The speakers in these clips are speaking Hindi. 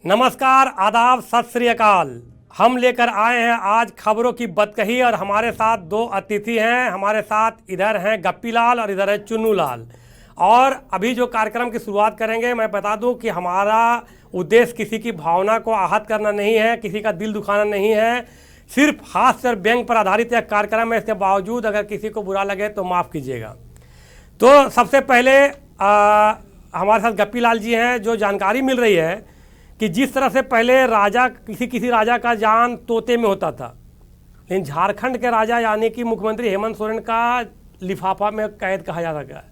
नमस्कार, आदाब, सत श्री अकाल। हम लेकर आए हैं आज खबरों की बदकही और हमारे साथ दो अतिथि हैं। हमारे साथ इधर हैं गप्पी लाल और इधर है चुन्नू लाल। और अभी जो कार्यक्रम की शुरुआत करेंगे, मैं बता दूं कि हमारा उद्देश्य किसी की भावना को आहत करना नहीं है, किसी का दिल दुखाना नहीं है। सिर्फ हास्य और व्यंग पर आधारित यह कार्यक्रम है। इसके बावजूद अगर किसी को बुरा लगे तो माफ़ कीजिएगा। तो सबसे पहले हमारे साथ गप्पी लाल जी हैं। जो जानकारी मिल रही है कि जिस तरह से पहले राजा किसी राजा का जान तोते में होता था, लेकिन झारखंड के राजा यानी कि मुख्यमंत्री हेमंत सोरेन का लिफाफा में कैद कहा जा सका।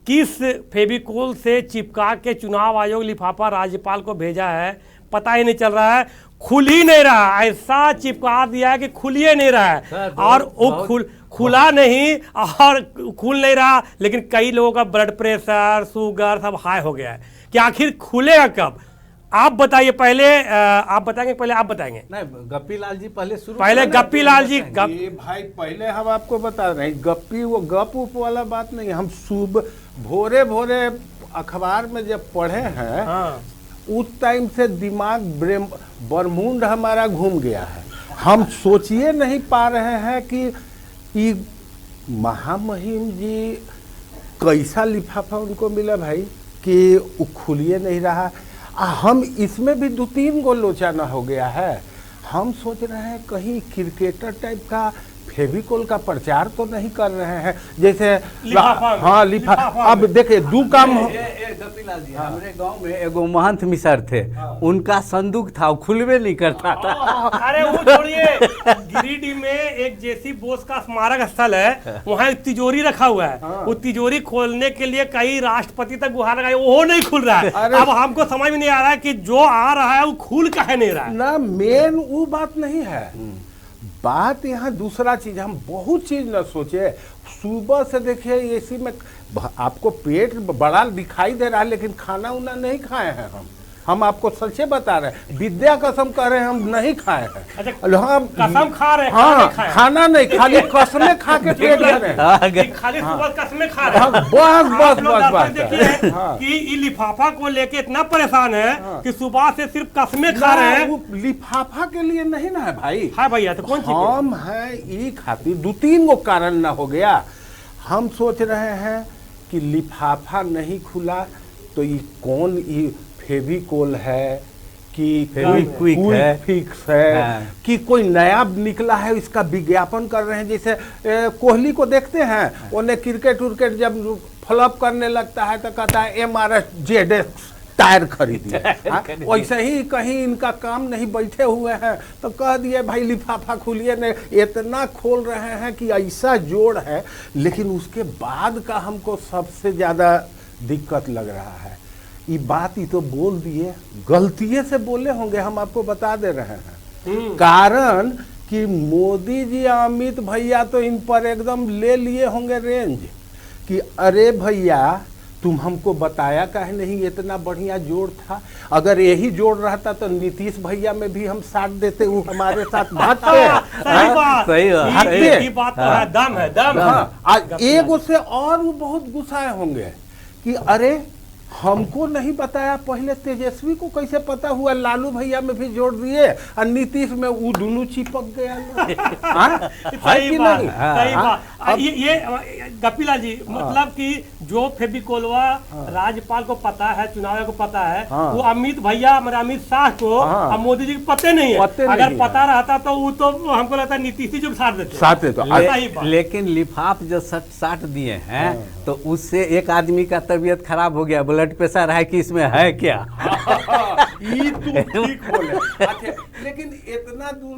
किस फेविकोल से चिपका के चुनाव आयोग लिफाफा राज्यपाल को भेजा है पता ही नहीं चल रहा है। खुल ही नहीं रहा, ऐसा चिपका दिया है कि खुल ही नहीं रहा है। और वो खुला नहीं और खुल नहीं रहा, लेकिन कई लोगों का ब्लड प्रेशर, शुगर सब हाई हो गया है कि आखिर खुलेगा कब। आप बताइए पहले, आप बताएंगे पहले आप बताएंगे? नहीं, गप्पी लाल जी पहले गप्पी लाल जी भाई पहले हम आपको बता रहे हैं, गप्पी वो गप उप वाला बात नहीं। हम सुबह भोरे भोरे अखबार में जब पढ़े हैं, हाँ, उस टाइम से दिमाग बरमूंड हमारा घूम गया है। हम सोचिए नहीं पा रहे हैं कि महामहिम जी कैसा लिफाफा उनको मिला भाई कि वो खुलिए नहीं रहा। हम इसमें भी 2-3 गो लोचाना हो गया है। हम सोच रहे हैं कहीं क्रिकेटर टाइप का फेविकोल का प्रचार तो नहीं कर रहे हैं, जैसे हाँ लिफाफा। अब देखिए दो काम गप्पी लाल जी, हमारे गांव में एगो महंत मिसर थे, उनका संदूक था, वो खुलवे नहीं करता था। अरे वो छोड़िए, गिरिडीह में एक जेसी बोस का स्मारक स्थल है, वहाँ एक तिजोरी रखा हुआ है। वो तिजोरी खोलने के लिए कई राष्ट्रपति तक गुहार लगाई, वो नहीं खुल रहा है। अब हमको समझ में नहीं आ रहा है कि जो आ रहा है वो खुल काहे नहीं रहा है ना। मेन वो बात नहीं है, बात यहाँ दूसरा चीज। हम बहुत चीज न सोचे। सुबह से देखिए एसी में आपको पेट बड़ा दिखाई दे रहा है, लेकिन खाना उना नहीं खाए हैं हम आपको सच्चे बता रहे हैं। विद्या कसम कह रहे हैं, हम नहीं खाए हैं। अच्छा, कसम खा रहे हैं? हाँ, खाना नहीं, खाली कसमें खा के पेट भरे हैं। खाली सुबह कसमें खा रहे हैं। बस देखिए कि ये लिफाफा को लेके इतना परेशान है कि सुबह से सिर्फ कसमें खा रहे हैं। लिफाफा के लिए नहीं ना है भाई। हाँ भैया, तो कौन हम है ये खातिर 2-3 गो कारण ना हो गया। हम सोच रहे हैं कि लिफाफा नहीं खुला तो ये कौन, ये फेविकोल है कि फेविक्विक है, फिक्स है, हाँ, कि कोई नया निकला है, इसका विज्ञापन कर रहे हैं। जैसे कोहली को देखते हैं, उन्हें क्रिकेट उर्केट जब फ्लॉप करने लगता है तो कहता है MRS ZX टायर खरीदिए। वैसे ही कहीं इनका काम नहीं, बैठे हुए हैं तो कह दिए भाई लिफाफा खुलिए नहीं। इतना खोल रहे हैं कि ऐसा जोड़ है। लेकिन उसके बाद का हमको सबसे ज्यादा दिक्कत लग रहा है। ये बात ही तो बोल दिए, गलतिये से बोले होंगे, हम आपको बता दे रहे हैं। कारण कि मोदी जी, अमित भैया तो इन पर एकदम ले लिए होंगे रेंज कि अरे भैया तुम हमको बताया काहे नहीं, इतना बढ़िया जोड़ था। अगर यही जोड़ रहता तो नीतीश भैया में भी हम साथ देते, वो हमारे साथ भागते। सही बात है, दम है, दम। हाँ, एक उससे और वो बहुत गुस्साए होंगे कि अरे हमको नहीं बताया पहले, तेजस्वी को कैसे पता हुआ, लालू भैया में भी जोड़ दिए और नीतीश में वो दोनों चिपक गया। सही बात, सही बात। ये गप्पी लाल जी, मतलब कि जो फेविकोलवा राज्यपाल को पता है, चुनाव को पता है, वो अमित भैया, मेरे अमित शाह को और मोदी जी को पते नहीं है। अगर पता रहता तो वो तो हमको लगता है नीतीश जी जो साथ देते। लेकिन लिफाफ जो साट दिए हैं तो उससे एक आदमी का तबीयत खराब हो गया, ब्लड प्रेशर है कि इसमें है क्या। ये तुम ठीक बोले। अच्छा, लेकिन इतना दूर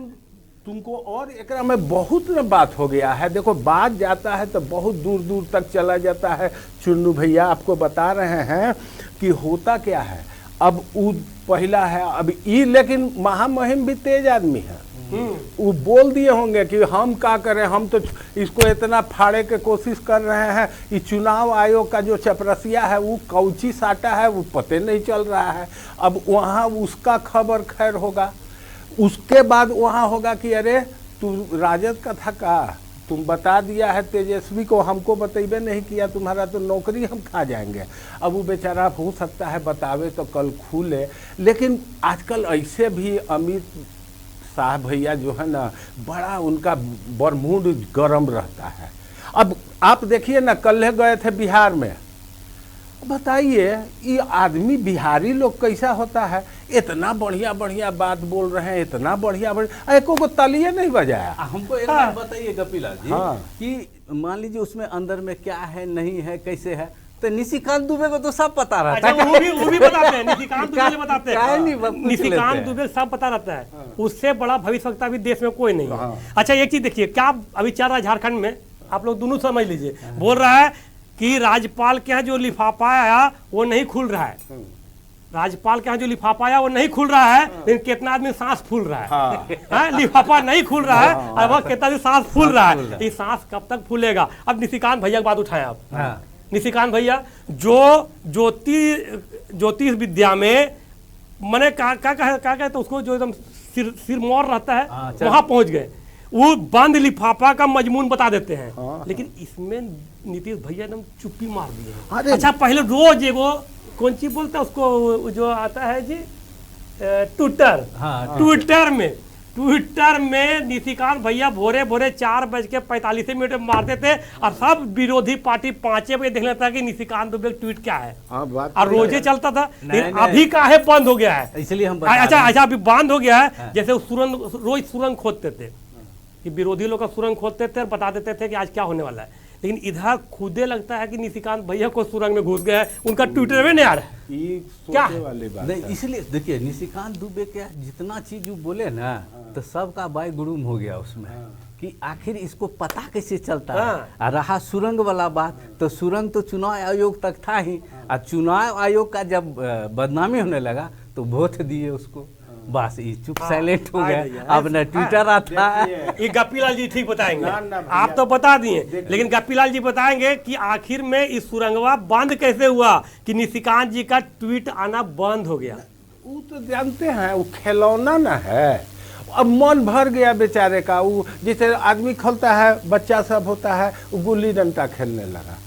तुमको और एकरा में बहुत न बात हो गया है। देखो बात जाता है तो बहुत दूर दूर तक चला जाता है। चुन्नू भैया आपको बता रहे हैं कि होता क्या है। अब वो पहला है, अब ये, लेकिन महामहिम भी तेज आदमी है। वो बोल दिए होंगे कि हम क्या करें, हम तो इसको इतना फाड़े के कोशिश कर रहे हैं। ये चुनाव आयोग का जो चपरसिया है वो कौची साटा है वो पते नहीं चल रहा है। अब वहाँ उसका खबर खैर होगा, उसके बाद वहाँ होगा कि अरे तू राजद का था का, तुम बता दिया है तेजस्वी को, हमको बतेबे नहीं किया, तुम्हारा तो नौकरी हम खा जाएंगे। अब वो बेचारा हो सकता है बतावे तो कल खुले, लेकिन आजकल ऐसे भी अमित शाह भैया जो है ना, बड़ा उनका बरमूड गरम रहता है। अब आप देखिए ना, कल गए थे बिहार में, बताइए ये आदमी बिहारी लोग कैसा होता है, इतना बढ़िया बढ़िया बात बोल रहे हैं, इतना बढ़िया बढ़िया, एको को तलिए नहीं बजाया। हमको एक बात बताइए कपिला जी, हाँ। कि मान लीजिए उसमें अंदर में क्या है, नहीं है, कैसे है, तो निशिकांत दुबे को तो सब पता रहता है। अच्छा, वो भी बताते हैं, निशिकांत दुबे बताते काहे नहीं हैं, पूछ निशिकांत लेते दुबे सब पता रहता है, उससे बड़ा भविष्यवक्ता भी देश में कोई नहीं है। हाँ। अच्छा, एक चीज देखिए, क्या अभी चल रहा है झारखंड में, आप लोग दोनों समझ लीजिए, बोल रहा है कि राज्यपाल के यहाँ जो लिफाफा आया वो नहीं खुल रहा है, राज्यपाल के यहाँ जो लिफाफा आया वो नहीं खुल रहा है, लेकिन कितना आदमी सांस फूल रहा है, हाँ, लिफाफा नहीं खुल रहा है और वह कितना आदमी सांस फूल रहा है, ये सांस कब तक फूलेगा। अब निशिकांत भैया की बात उठाएं आप, हाँ। निशिकांत भैया जो ज्योतिष विद्या में मैंने क्या कहते उसको, जो एकदम सिरमौर रहता है, हाँ, चल। वहां पहुंच गए, वो बंद लिफाफा का मजमून बता देते हैं, लेकिन इसमें नीतीश भैया एकदम चुप्पी मार दिए हैं। अरे अच्छा, पहले रोज एगो कौन चीज बोलता है उसको, जो आता है जी ट्विटर, हाँ, ट्विटर में निशिकांत भैया भोरे भोरे 4:45 में मारते थे, और सब विरोधी पार्टी 5 बजे देख लेता है कि निशिकांत दुबे का ट्वीट क्या है, हाँ, बात और रोजे चलता था, नहीं, लेकिन नहीं। अभी काहे बंद हो गया है, इसलिए हम बता रहे अच्छा हैं। अच्छा, अभी बंद हो गया है। जैसे रोज सुरंग खोदते थे, कि विरोधी लोग का सुरंग खोदते थे और बता देते थे कि आज क्या होने वाला है, लेकिन इधर खुदे लगता है कि निशिकांत भैया को सुरंग में घुस गया है, उनका ट्विटर में नहीं आ रहा है। ये क्या सोचे वाली बात नहीं, है। इसलिए देखिए निशिकांत दुबे के जितना चीज वो बोले ना, तो सबका बाय गुड़ुम हो गया उसमें, कि आखिर इसको पता कैसे चलता है। और रहा सुरंग वाला बात, तो सुरंग तो चुनाव आयोग तक था ही, और चुनाव आयोग का जब बदनामी होने लगा तो वोट दिए उसको, बस ये चुप साइलेंट हो गया। अब न ट्विटर आता है। ये गप्पीलाल जी ठीक बताएंगे, ना, ना भैया। आप तो बता दिए, लेकिन गप्पीलाल जी बताएंगे कि आखिर में इस सुरंगवा बंद कैसे हुआ, कि निशिकांत जी का ट्वीट आना बंद हो गया। वो तो जानते हैं, वो खिलौना ना है, अब मन भर गया बेचारे का। वो जैसे आदमी खोलता है, बच्चा सब होता है, वो गुल्ली डंडा खेलने लगा,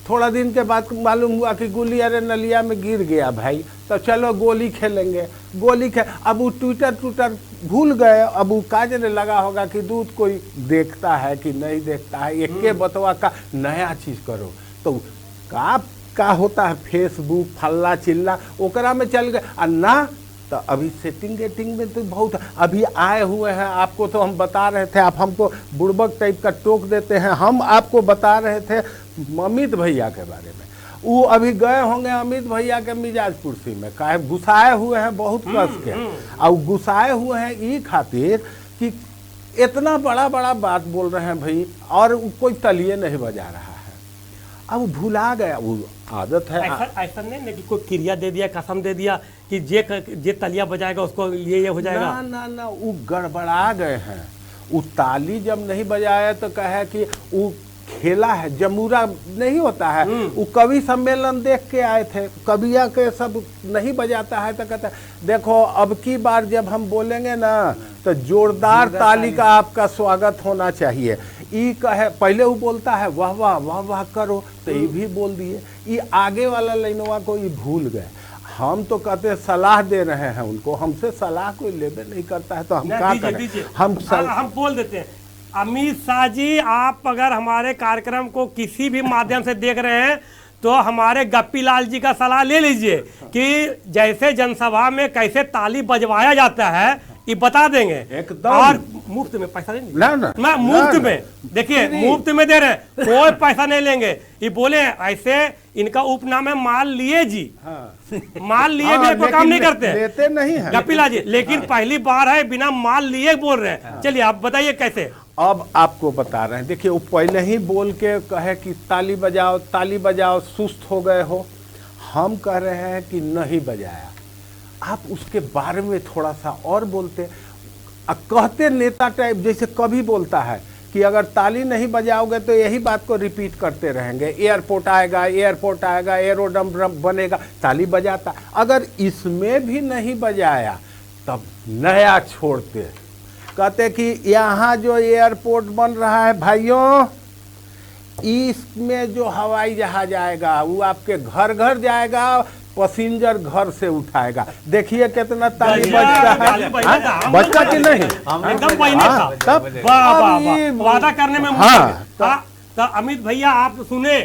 थोड़ा दिन के बाद मालूम हुआ कि गुल्ली अरे नलिया में गिर गया भाई, तो चलो गोली खेलेंगे, अब वो ट्विटर भूल गए। अब वो काजने लगा होगा कि दूध कोई देखता है कि नहीं देखता है, एक के बतवा का नया चीज करो, तो का होता है फेसबुक फल्ला चिल्ला ओकरा में चल गए। और ना तो अभी सेटिंग में तो बहुत अभी आए हुए हैं, आपको तो हम बता रहे थे, आप हमको बुड़बक टाइप का टोक देते हैं। हम आपको बता रहे थे अमित भैया के बारे में, वो अभी गए होंगे अमित भैया के मिजाज कुर्सी में, काहे गुस्साए हुए हैं बहुत कस के, और गुस्साए हुए हैं ये खातिर कि इतना बड़ा बड़ा बात बोल रहे हैं भाई, और कोई तलिए नहीं बजा रहा है। अब भुला गया, वो आदत है। ऐसा नहीं कि कोई क्रिया दे दिया, कसम दे दिया कि जे तलिया बजाएगा उसको ये हो जाएगा। ना ना ना, वो गड़बड़ा गए हैं। वो ताली जब नहीं बजाया तो कहे कि वो खेला है, जमूरा नहीं होता है, वो कवि सम्मेलन देख के आए थे, कविया के सब नहीं बजाता है, तो कहता है देखो अब की बार जब हम बोलेंगे ना तो जोरदार ताली का आपका स्वागत होना चाहिए। ये कहे, पहले वो बोलता है वाह वाह वाह वाह करो, तो ये भी बोल दिए, ये आगे वाला लाइनवा को ये भूल गए। हम तो कहते हैं सलाह दे रहे हैं उनको, हमसे सलाह कोई लेबे नहीं करता है, तो हम क्या करें, हम बोल देते हैं। अमित शाह जी, आप अगर हमारे कार्यक्रम को किसी भी माध्यम से देख रहे हैं तो हमारे गप्पीलाल जी का सलाह ले लीजिए कि जैसे जनसभा में कैसे ताली बजवाया जाता है ये बता देंगे एकदम। और मुफ्त में पैसा देंगे ना मैं मुफ्त में, देखिए मुफ्त में दे रहे हैं, कोई पैसा नहीं लेंगे। ये बोले ऐसे इनका उपनाम है माल लिए जी, माल लिए भी कोई काम नहीं करते, लेते नहीं है गप्पीलाल जी, लेकिन पहली बार है बिना माल लिए बोल रहे हैं। चलिए आप बताइए कैसे। अब आपको बता रहे हैं, देखिए वो पहले ही बोल के कहे कि ताली बजाओ, सुस्त हो गए हो। हम कह रहे हैं कि नहीं बजाया, आप उसके बारे में थोड़ा सा और बोलते, कहते नेता टाइप जैसे कभी बोलता है कि अगर ताली नहीं बजाओगे तो यही बात को रिपीट करते रहेंगे, एयरपोर्ट आएगा, एरोड्रम बनेगा, ताली बजाता। अगर इसमें भी नहीं बजाया तब नया छोड़ते, कहते कि यहाँ जो एयरपोर्ट बन रहा है भाइयों, इसमें जो हवाई जहाज आएगा वो आपके घर घर जाएगा, पैसेंजर घर से उठाएगा। देखिए कितना ताली बजता है, बजता कि नहीं? एकदम बहने था। तब वाह वाह अब ये वाह, वादा करने में तो अमित भैया आप सुने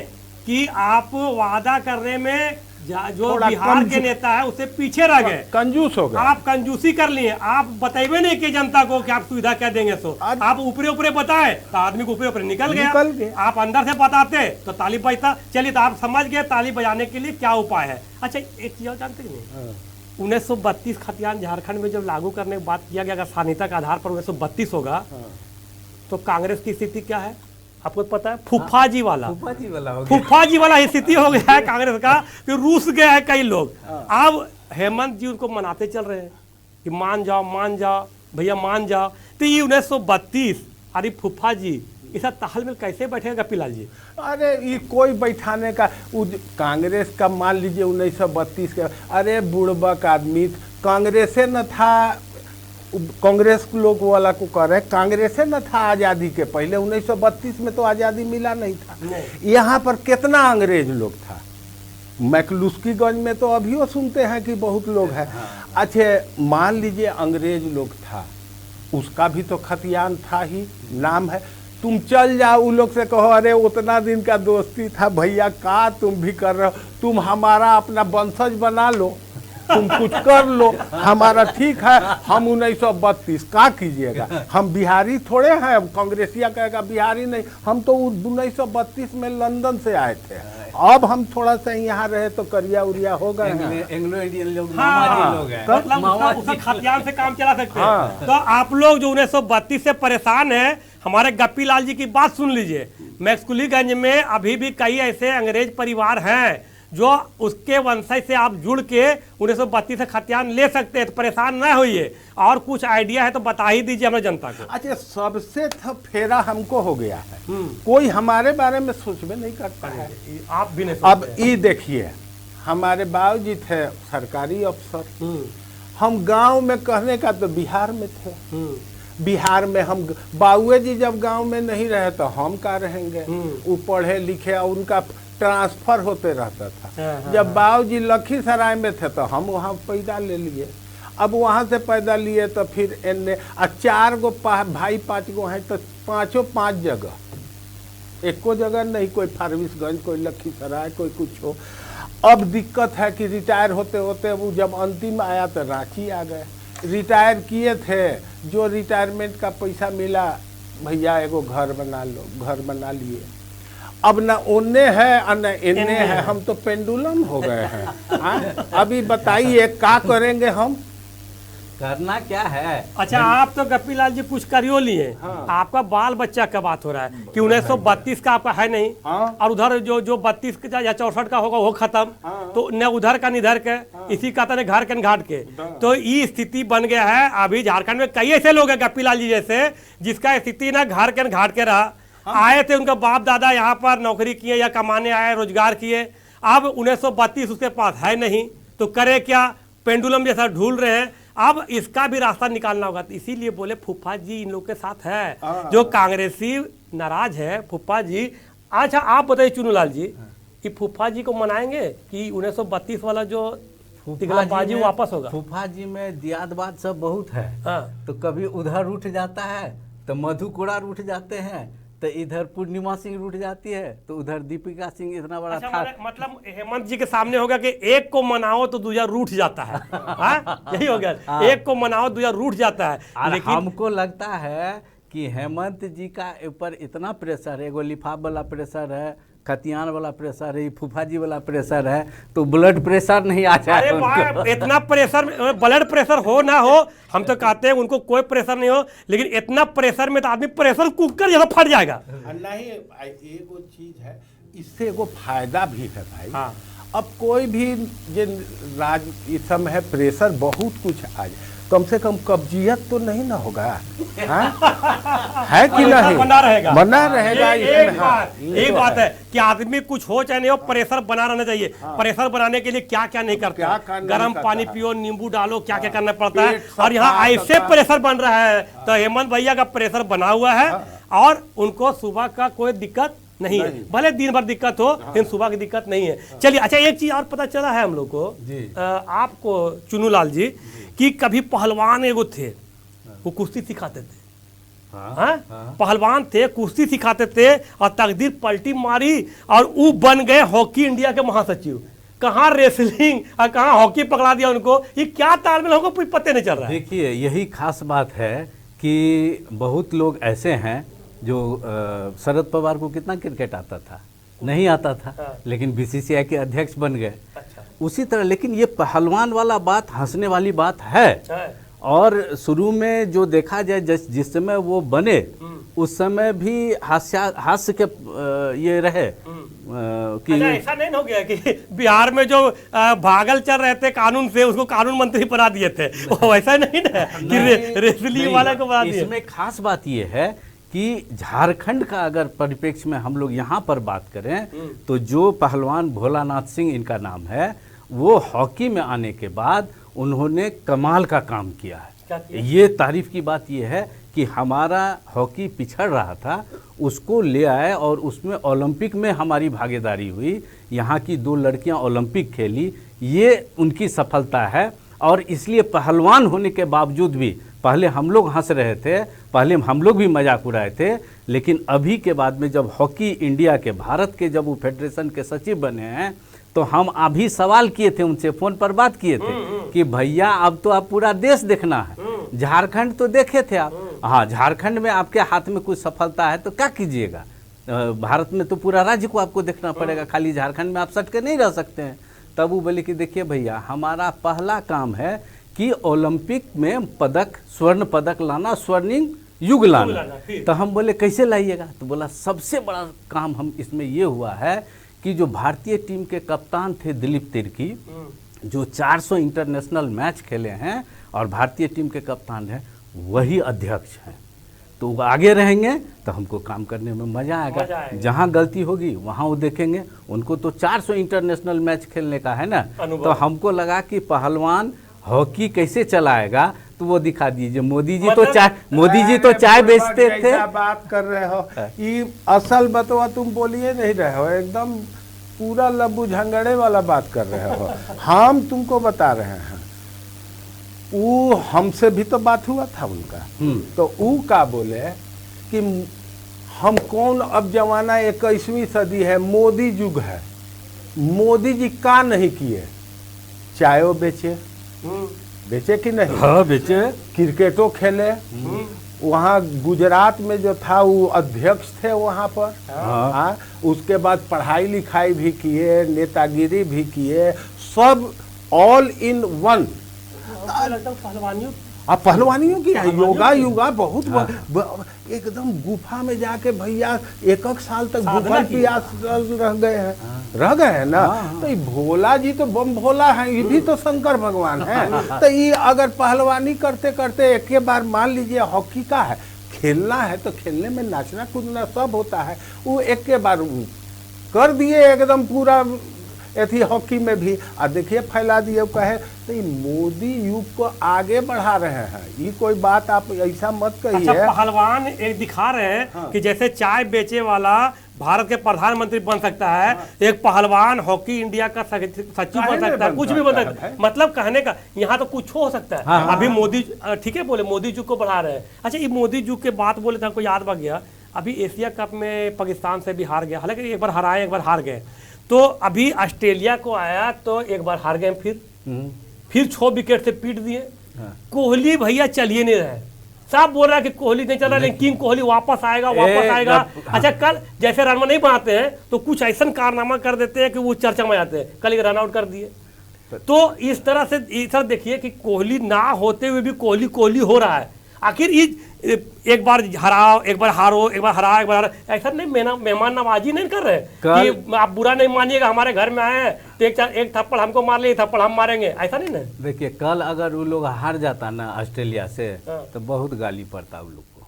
कि आप वादा करने में जो थोड़ा बिहार के नेता है उससे पीछे रह गए, कंजूस हो गए। आप कंजूसी कर लिए, आप बताइए नहीं कि जनता को कि आप सुविधा क्या देंगे। सो आप ऊपरे ऊपरे बताए तो आदमी को ऊपरे ऊपरे निकल गया। आप अंदर से बताते तो ताली बजता। चलिए तो आप समझ गए ताली बजाने के लिए क्या उपाय है। अच्छा एक चीज जानते नहीं, 1932 खतियान झारखंड में जब लागू करने की बात किया गया, अगर सानिता के आधार पर 1932 होगा तो कांग्रेस की स्थिति क्या है आपको पता है? फूफाजी वाला स्थिति हो गया है कांग्रेस का कि रूस गए हैं कई लोग। अब हेमंत जी उनको मनाते चल रहे हैं कि मान जाओ भैया मान जाओ। तो ये 1932 अरे फूफा जी इस तालमेल कैसे बैठेगा गप्पीलाल जी? अरे ये कोई बैठाने का कांग्रेस का मान लीजिए 1932 के, अरे बुड़बक आदमी कांग्रेसे न था, कांग्रेस लोग वाला को कह रहे हैं कांग्रेसे न था आज़ादी के पहले। 1932 में तो आज़ादी मिला नहीं था। यहाँ पर कितना अंग्रेज लोग था। मैकलुस्कीगंज में तो अभी सुनते हैं कि बहुत लोग हैं। अच्छा मान लीजिए अंग्रेज लोग था, उसका भी तो खतियान था ही, नाम है। तुम चल जाओ उन लोग से कहो अरे उतना दिन का दोस्ती था भैया, का तुम भी कर रहे हो, तुम हमारा अपना वंशज बना लो, तुम कुछ कर लो, हमारा ठीक है। हम 1932 का कीजिएगा, हम बिहारी थोड़े हैं। कांग्रेसिया कहेगा बिहारी नहीं, हम तो 1932 में लंदन से आए थे। अब हम थोड़ा सा यहाँ रहे तो करिया उरिया हो गए, एंग्लो इंडियन लोग, मतलब खतियान से काम चला सकते हैं। तो आप लोग जो 1932 से परेशान है, हमारे गप्पीलाल जी की बात सुन लीजिए। मैक्सकुलीगंज में अभी भी कई ऐसे अंग्रेज परिवार हैं जो उसके वंशज से आप जुड़ के 1932 से खतियान ले सकते हैं। तो परेशान न होइए, और कुछ आइडिया है तो बता ही दीजिए हमें जनता को। अच्छा सबसे फेरा हमको हो गया है, कोई हमारे बारे में सोच में नहीं करता है। आप भी नहीं। अब ये देखिए हमारे बाबूजी थे सरकारी अफसर, हम गांव में कहने का तो बिहार में थे। बिहार में हम बाबूए जी जब गांव में नहीं रहे तो हम का रहेंगे। वो पढ़े लिखे और उनका ट्रांसफर होते रहता था। जब बाबूजी लखीसराय में थे तो हम वहाँ पैदा ले लिए। अब वहाँ से पैदा लिए तो फिर एने 4 गो भाई 5 गो हैं तो 5 जगह, एको जगह नहीं, कोई फारबिसगंज, कोई लखीसराय, कोई कुछ हो। अब दिक्कत है कि रिटायर होते होते वो जब अंतिम आया तो रांची आ गए। रिटायर किए थे, जो रिटायरमेंट का पैसा मिला भैया एगो घर बना लो, घर बना लिए। अब न ओने है न इन्ने है, हम तो पेंडुलम हो गए हैं। अभी बताइए क्या करेंगे हम? करना क्या है? अच्छा आप तो गप्पीलाल जी कुछ करियो लिए। आपका बाल बच्चा का बात हो रहा है कि 1932 का आपका है नहीं, और उधर जो 32 का या 64 का होगा वो खत्म, तो न उधर का निधर के, इसी का तरह घर के घाट के। तो ये स्थिति बन गया है। अभी झारखंड में कई ऐसे लोग हैं गप्पीलाल जी जैसे, जिसका स्थिति ना घर के घाट के रहा। आए थे, उनका बाप दादा यहाँ पर नौकरी किए या कमाने आए, रोजगार किए। अब 1932 उसके पास है नहीं, तो करे क्या? पेंडुलम जैसा ढूल रहे हैं। अब इसका भी रास्ता निकालना होगा। तो इसीलिए बोले फूफा जी इन लोग के साथ है, जो कांग्रेसी नाराज है फूफा जी। अच्छा आप बताइए चुनूलाल जी कि फूफा जी को मनाएंगे कि 1932 वाला जो तिगलाबाजी वापस होगा? फूफा जी में दियादबाद सब बहुत है। तो कभी उधर उठ जाता है तो मधु कोड़ा उठ जाते हैं, तो इधर पूर्णिमा सिंह रूठ जाती है, तो उधर दीपिका सिंह इतना बड़ा था। मतलब हेमंत जी के सामने होगा कि एक को मनाओ तो दूसरा रूठ जाता है। यही हो गया, एक को मनाओ दूसरा रूठ जाता है। लेकिन हमको लगता है कि हेमंत जी का ऊपर इतना प्रेशर है, एगो लिफाफ वाला प्रेशर है, खतियान वाला प्रेशर है, फूफा जी वाला प्रेशर है, तो ब्लड प्रेशर नहीं आ जाए। इतना प्रेशर, ब्लड प्रेशर हो ना हो, हम तो कहते हैं उनको कोई प्रेशर नहीं हो, लेकिन इतना प्रेशर में तो आदमी प्रेशर कुकर जैसा फट जाएगा। नहीं एगो चीज है, इससे एगो फायदा भी है भाई। अब कोई भी जे राज इस समय है प्रेशर बहुत कुछ आ जाए, कम से कम कब्जियत तो नहीं ना होगा, है कि नहीं? बना रहेगा, बना रहेगा। एक बात है कि आदमी कुछ हो चाहे नहीं हो, प्रेशर बना रहना चाहिए। प्रेशर बनाने के लिए क्या क्या नहीं करता, गर्म पानी पियो, नींबू डालो, क्या क्या करना पड़ता है। और यहाँ ऐसे प्रेशर बन रहा है, तो हेमंत भैया का प्रेशर बना हुआ है और उनको सुबह का कोई दिक्कत नहीं है। भले दिन भर दिक्कत हो, लेकिन सुबह की दिक्कत नहीं है। चलिए, अच्छा एक चीज और पता चला है हम लोग को, आपको चुनू लाल जी, कि कभी पहलवान एगो थे, वो कुश्ती सिखाते थे। पहलवान थे, कुश्ती सिखाते थे, और तकदीर पलटी मारी और वो बन गए हॉकी इंडिया के महासचिव। कहाँ रेसलिंग और कहाँ हॉकी पकड़ा दिया उनको। ये क्या तालमेल होगा, कोई पता नहीं चल रहा है। देखिए, यही खास बात है कि बहुत लोग ऐसे हैं जो शरद पवार को कितना क्रिकेट आता था, नहीं आता था, लेकिन बीसीसीआई के अध्यक्ष बन गए। अच्छा। उसी तरह, लेकिन ये पहलवान वाला बात हंसने वाली बात है। और शुरू में जो देखा जाए, जिस समय वो बने उस समय भी हास्य के ये रहे कि अच्छा, ऐसा नहीं हो गया कि बिहार में जो भागल चल रहे थे कानून से, उसको कानून मंत्री बना दिए थे, वो वैसा नहीं ना कि रेसलिंग वाला को बना दिए। इसमें खास बात ये है कि झारखंड का अगर परिप्रेक्ष्य में हम लोग यहाँ पर बात करें तो जो पहलवान भोलानाथ सिंह इनका नाम है, वो हॉकी में आने के बाद उन्होंने कमाल का काम किया है। ये तारीफ की बात ये है कि हमारा हॉकी पिछड़ रहा था, उसको ले आए और उसमें ओलंपिक में हमारी भागीदारी हुई। यहाँ की 2 लड़कियाँ ओलंपिक खेली, ये उनकी सफलता है। और इसलिए पहलवान होने के बावजूद भी पहले हम लोग हंस रहे थे, पहले हम लोग भी मजाक उड़ाए थे, लेकिन अभी के बाद में जब हॉकी इंडिया के, भारत के जब वो फेडरेशन के सचिव बने हैं, तो हम अभी सवाल किए थे उनसे, फोन पर बात किए थे कि भैया अब तो आप पूरा देश देखना है, झारखंड तो देखे थे आप, हाँ झारखंड में आपके हाथ में कुछ सफलता है तो क्या कीजिएगा, भारत में तो पूरा राज्य को आपको देखना पड़ेगा, खाली झारखंड में आप सट के नहीं रह सकते हैं। तब वो बोले कि देखिए भैया, हमारा पहला काम है कि ओलंपिक में पदक, स्वर्ण पदक लाना, स्वर्णिम युग लाना। तो हम बोले कैसे लाइएगा, तो बोला सबसे बड़ा काम हम इसमें ये हुआ है कि जो भारतीय टीम के कप्तान थे दिलीप तिर्की, जो 400 इंटरनेशनल मैच खेले हैं और भारतीय टीम के कप्तान हैं, वही अध्यक्ष हैं। तो वो आगे रहेंगे तो हमको काम करने में मजा आएगा। जहाँ गलती होगी वहाँ वो देखेंगे। उनको तो 400 इंटरनेशनल मैच खेलने का है ना, तो हमको लगा कि पहलवान हॉकी कैसे चलाएगा, तो वो दिखा दीजिए। मोदी जी तो चाय बेचते थे। बात कर रहे हो, ये असल बतवा तुम बोलिए नहीं रहे हो, एकदम पूरा लब्बू झंगड़े वाला बात कर रहे हो। हम तुमको बता रहे हैं, वो हमसे भी तो बात हुआ था उनका, तो वो क्या बोले कि हम कौन, अब जमाना 21वीं सदी है, मोदी युग है, मोदी जी का नहीं किए, चायो बेचे, बेचे कि नहीं? हाँ बेचे। क्रिकेटो खेले, वहाँ गुजरात में जो था वो अध्यक्ष थे वहाँ पर। हाँ। उसके बाद पढ़ाई लिखाई भी किए, नेतागिरी भी किए, सब ऑल इन वन। पहलवानियों की योगा बहुत एकदम गुफा में जाके भैया 1 साल तक भूखल प्यास रह गए हैं ना। तो ये भोला जी तो बम भोला है, ये भी तो शंकर भगवान है। तो ये अगर पहलवानी करते करते एक बार मान लीजिए हॉकी का है, खेलना है तो खेलने में नाचना कूदना सब होता है, वो एक के बार कर दिए एकदम पूरा ऐसी हॉकी में भी। और देखिए फैला दिए, कहे तो ये मोदी युग को आगे बढ़ा रहे हैं, ये कोई बात आप ऐसा मत कहिए। अच्छा, पहलवान एक दिखा रहे हैं कि जैसे चाय बेचे वाला भारत के प्रधानमंत्री बन सकता है, एक पहलवान हॉकी इंडिया का सचिव बन सकता है, कुछ भी बन सकता है। मतलब कहने का यहाँ तो कुछ हो सकता है। अभी मोदी, ठीक है बोले मोदी युग को बढ़ा रहे हैं। अच्छा, ये मोदी युग के बात बोले तो हमको याद आ गया, अभी एशिया कप में पाकिस्तान से भी हार गया, हालांकि एक बार हराए एक बार हार गए। तो अभी ऑस्ट्रेलिया को आया तो एक बार हार गए, फिर 6 विकेट से पीट दिए। कोहली भैया चलिए नहीं रहे, सब बोल रहा है कि कोहली नहीं चल रहा, लेकिन किंग कोहली वापस आएगा। अच्छा, कल जैसे रन नहीं बनाते हैं तो कुछ ऐसा कारनामा कर देते हैं कि वो चर्चा में आते हैं, कल एक रन आउट कर दिए। तो इस तरह से इधर देखिए कि कोहली ना होते हुए भी कोहली हो रहा है। आखिर ये एक बार हराओ, एक बार हारो, एक बार हरा, एक बार हरा, ऐसा नहीं मेहमान नवाजी नहीं कर रहे कि आप बुरा नहीं मानिएगा, हमारे घर में आए हैं तो एक थप्पड़ हमको मार लिए, थप्पड़ हम मारेंगे, ऐसा नहीं ना। देखिए कल अगर वो लोग हार जाता ना ऑस्ट्रेलिया से तो बहुत गाली पड़ता उन लोग को,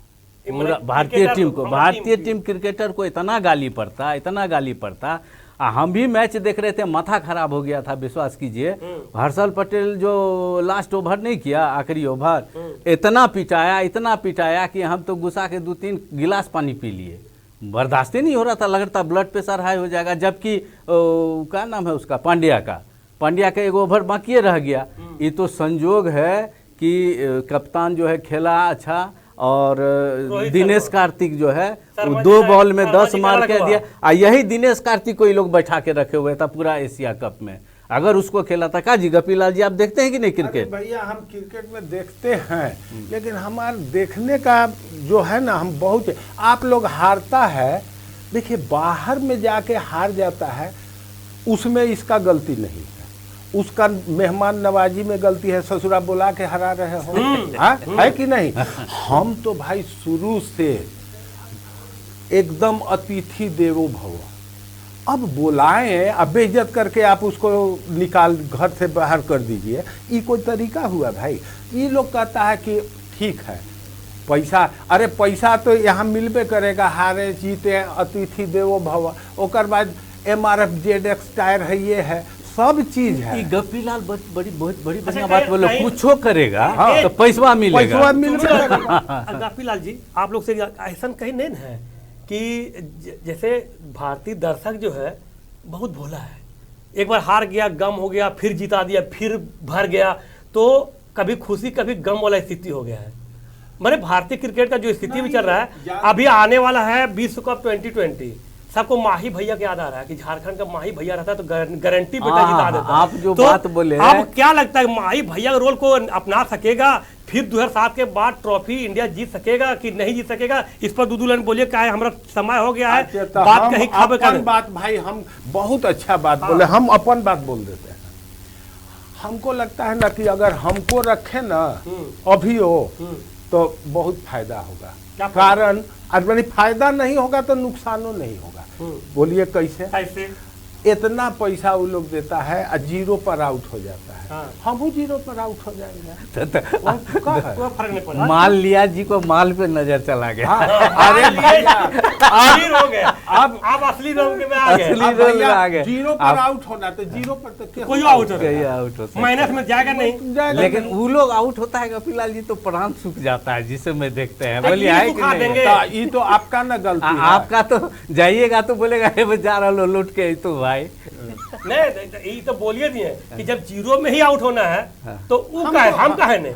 पूरा भारतीय टीम को, भारतीय टीम क्रिकेटर को इतना गाली पड़ता, इतना गाली पड़ता। हम भी मैच देख रहे थे, माथा खराब हो गया था, विश्वास कीजिए। हर्षल पटेल जो लास्ट ओवर नहीं किया, आखिरी ओवर, इतना पिटाया कि हम तो गुस्सा के 2-3 गिलास पानी पी लिए, बर्दाश्त ही नहीं हो रहा था, लग रहा था ब्लड प्रेशर हाई हो जाएगा। जबकि क्या नाम है उसका, पांड्या का एक ओवर बाकी रह गया। ये तो संजोग है कि कप्तान जो है खेला अच्छा, और दिनेश कार्तिक जो है वो 2 बॉल में 10 मार के दिया। यही दिनेश कार्तिक को ये लोग बैठा के रखे हुए था पूरा एशिया कप में, अगर उसको खेला था। का जी गपीलाल जी आप देखते हैं कि नहीं क्रिकेट? भैया हम क्रिकेट में देखते हैं, लेकिन हमारे देखने का जो है ना, हम बहुत, आप लोग हारता है, देखिए बाहर में जाके हार जाता है, उसमें इसका गलती नहीं है, उसका मेहमान नवाजी में गलती है, ससुरा बुला के हरा रहे हो, है कि नहीं? हम तो भाई शुरू से एकदम अतिथि देवो भव, अब बुलाएं, अब बेइज्जत करके आप उसको निकाल घर से बाहर कर दीजिए, ये कोई तरीका हुआ भाई? ये लोग कहता है कि ठीक है पैसा, अरे पैसा तो यहाँ मिलबे करेगा, हारे जीते अतिथि देवो भव, ओकर बाद MRF ZX टायर है, ये है, सब चीज है। गप्पीलाल बड़ी बढ़िया बात बोले, कुछो करेगा तो पैसा मिलेगा। गप्पीलाल जी आप लोग से ऐसा कहीं नहीं है कि जैसे भारतीय दर्शक जो है बहुत भोला है, एक बार हार गया गम हो गया, फिर जिता दिया, फिर भर गया, तो कभी खुशी कभी गम वाला स्थिति हो गया है। मैंने भारतीय क्रिकेट का जो स्थिति भी चल रहा है, अभी आने वाला है विश्व कप 2020, सबको माही भैया के याद आ रहा है कि झारखंड का माही भैया रहता है तो गारंटी बेटा जिता देता। आप जो तो बात बोले, अब क्या लगता है माही भैया के रोल को अपना सकेगा, फिर 2007 के बाद ट्रॉफी इंडिया जीत सकेगा कि नहीं जीत सकेगा? इस पर दुदू लाइन बोलिए, क्या है, हमारा समय हो गया है, बात कहीं खबर कर बात भाई, हम बहुत अच्छा बात बोले, हम अपन बात बोल देते हैं। हमको लगता है ना कि अगर हमको रखे ना अभी हो तो बहुत फायदा होगा, कारण अगर फायदा नहीं होगा तो नुकसानो नहीं होगा। बोलिए कैसे? इतना पैसा वो लोग देता है और 0 पर आउट हो जाता है, हम वो 0 पर आउट हो जाएंगे, कोई फर्क नहीं पड़ा। माल लिया जी को माल पे नजर चला गया। अरे भैया हो गए, अब आप असली रोल में आ गए। 0 पर आउट होना तो 0 पर तो कोई आउट हो, माइनस में जाएगा नहीं। लेकिन वो लोग आउट होता है गपीलाल जी तो प्राण सूख जाता है, जिसे मैं देखते हैं। बोलिए आए कि नहीं? ये तो आपका ना गलती है, आपका तो जाइएगा तो बोलेगा जा रहा लो लौट के, तो भाई नहीं, ये तो बोलिए दिए कि जब 0 में ही आउट होना है तो वो का है, हम का है नहीं,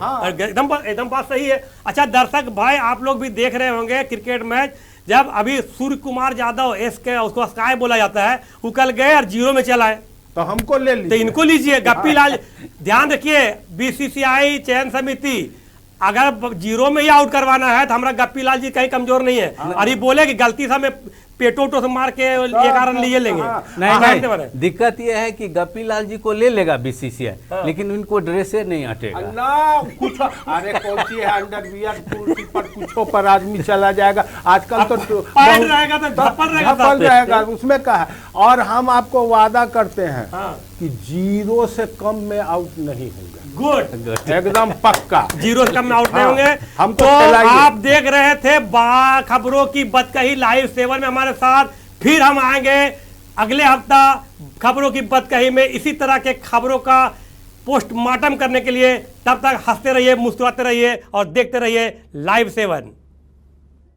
एकदम बात सही है। अच्छा दर्शक भाई आप लोग भी देख रहे होंगे क्रिकेट मैच, जब अभी सूर्य कुमार यादव SK उसको स्काई बोला जाता है, वो कल गए और 0 में चला है, तो हमको ले लीजिए, तो इनको लीजिए। गप्पीलाल ध्यान रखिए, BCCI चयन समिति अगर 0 में ही आउट करवाना है तो हमारा गप्पीलाल जी कहीं कमजोर नहीं है, और ये बोले कि गलती से हमें पेटो से मार के एक कारण लिए लेंगे। नहीं, दिक्कत यह है कि गप्पीलाल जी को ले लेगा BCCI, लेकिन उनको ड्रेसे नहीं हटेगा ना कुछ। अरे कौन सी है अंडरवियर कुर्सी पर कुछो पर आदमी चला जाएगा, आजकल तो रहेगा तो झपल रहेगा, उसमें क्या है। और हम आपको वादा करते हैं कि 0 से कम में आउट नहीं होगा। गुड, एकदम पक्का 0 से कम में आउट नहीं होंगे। हम तो आप देख रहे थे खबरों की बतकही लाइव 7 में हमारे साथ, फिर हम आएंगे अगले हफ्ता खबरों की बतकही में इसी तरह के खबरों का पोस्टमार्टम करने के लिए। तब तक हंसते रहिए, मुस्कुराते रहिए और देखते रहिए लाइव 7।